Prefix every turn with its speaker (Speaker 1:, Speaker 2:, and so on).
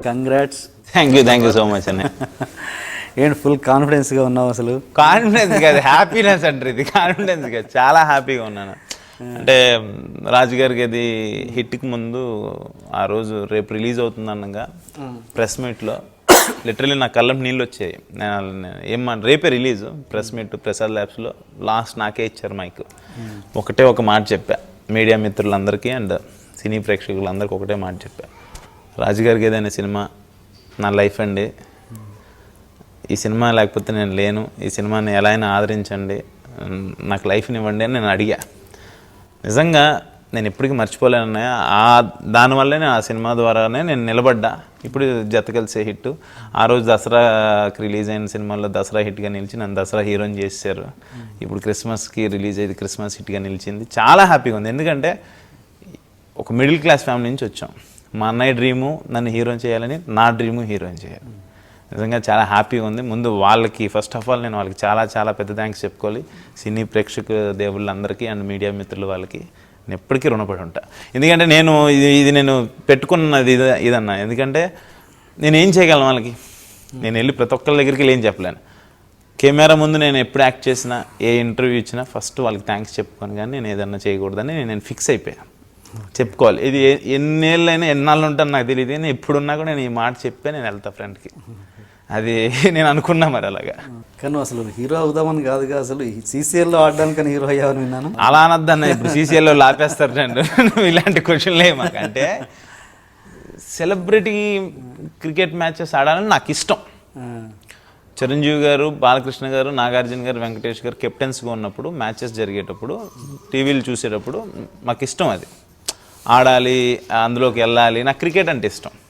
Speaker 1: Congrats.
Speaker 2: Thank you so much అన్న.
Speaker 1: ఏంటి full కాన్ఫిడెన్స్గా ఉన్నావు అసలు?
Speaker 2: కాన్ఫిడెన్స్ కాదు, హ్యాపీనెస్ అంటారు ఇది, కాన్ఫిడెన్స్ కాదు. చాలా హ్యాపీగా ఉన్నాను. అంటే రాజుగారికి అది హిట్కి ముందు ఆ రోజు రేపు రిలీజ్ అవుతుంది అనగా ప్రెస్ మీట్లో లిటరలీ నా కళ్ళం నీళ్ళు వచ్చాయి. నేను రేపే రిలీజ్ ప్రెస్ మీట్ ప్రసాద్ ల్యాబ్స్లో. లాస్ట్ నాకే ఇచ్చారు మైక్. ఒకటే ఒక మాట చెప్పా మీడియా మిత్రులందరికీ అండ్ సినీ ప్రేక్షకులందరికీ ఒకటే మాట చెప్పా, రాజుగారికి ఏదైనా సినిమా నా లైఫ్ అండి, ఈ సినిమా లేకపోతే నేను లేను, ఈ సినిమాని ఎలా అయినా ఆదరించండి, నాకు లైఫ్ని ఇవ్వండి అని నేను అడిగా. నిజంగా నేను ఎప్పటికీ మర్చిపోలేనన్నయ్య. దానివల్లే నేను ఆ సినిమా ద్వారానే నేను నిలబడ్డా. ఇప్పుడు జత కలిసే హిట్. ఆ రోజు దసరాకి రిలీజ్ అయిన సినిమాల్లో దసరా హిట్గా నిలిచి నన్ను దసరా హీరోని చేశారు. ఇప్పుడు క్రిస్మస్కి రిలీజ్ అయ్యి క్రిస్మస్ హిట్గా నిలిచింది. చాలా హ్యాపీగా ఉంది. ఎందుకంటే ఒక మిడిల్ క్లాస్ ఫ్యామిలీ నుంచి వచ్చాం. మా అన్నయ్య డ్రీము నన్ను హీరోని చేయాలని, నా డ్రీము హీరోయిన్ చేయాలి. నిజంగా చాలా హ్యాపీగా ఉంది. ముందు వాళ్ళకి ఫస్ట్ ఆఫ్ ఆల్ నేను వాళ్ళకి చాలా చాలా పెద్ద థ్యాంక్స్ చెప్పుకోవాలి. సినీ ప్రేక్షక దేవుళ్ళందరికీ అండ్ మీడియా మిత్రులు వాళ్ళకి నేను ఎప్పటికీ రుణపడి ఉంటా. ఎందుకంటే నేను ఇది నేను పెట్టుకున్నది ఇదన్నా. ఎందుకంటే నేను ఏం చేయగలను వాళ్ళకి, నేను వెళ్ళి ప్రతి ఒక్కరి దగ్గరికి ఏం చెప్పలేను. కెమెరా ముందు నేను ఎప్పుడు యాక్ట్ చేసినా, ఏ ఇంటర్వ్యూ ఇచ్చినా ఫస్ట్ వాళ్ళకి థ్యాంక్స్ చెప్పుకొని కానీ నేను ఏదన్నా చేయకూడదని నేను ఫిక్స్ అయిపోయాను. చెప్పుకోవాలి. ఇది ఎన్నేళ్ళైనా ఎన్నాళ్ళు ఉంటాను నాకు తెలియదు, నేను ఎప్పుడున్నా కూడా నేను ఈ మాట చెప్పే నేను వెళ్తా ఫ్రెండ్కి. అది నేను అనుకున్నా మరి అలాగా.
Speaker 1: కానీ అసలు హీరో అవుదామని కాదుగా, అసలు సీసీఎల్లో ఆడడానికని హీరో అయ్యావని విన్నాను.
Speaker 2: అలా అనొద్దన్న, ఇప్పుడు సీసీఎల్లో లాపేస్తారు రండి ఇలాంటి క్వశ్చన్లే మాకు. అంటే సెలబ్రిటీ క్రికెట్ మ్యాచెస్ ఆడాలని నాకు ఇష్టం. చిరంజీవి గారు, బాలకృష్ణ గారు, నాగార్జున గారు, వెంకటేష్ గారు కెప్టెన్స్గా ఉన్నప్పుడు మ్యాచెస్ జరిగేటప్పుడు టీవీలు చూసేటప్పుడు మాకు ఇష్టం. అది ఆడాలి, అందులోకి వెళ్ళాలి. నాకు క్రికెట్ అంటే ఇష్టం.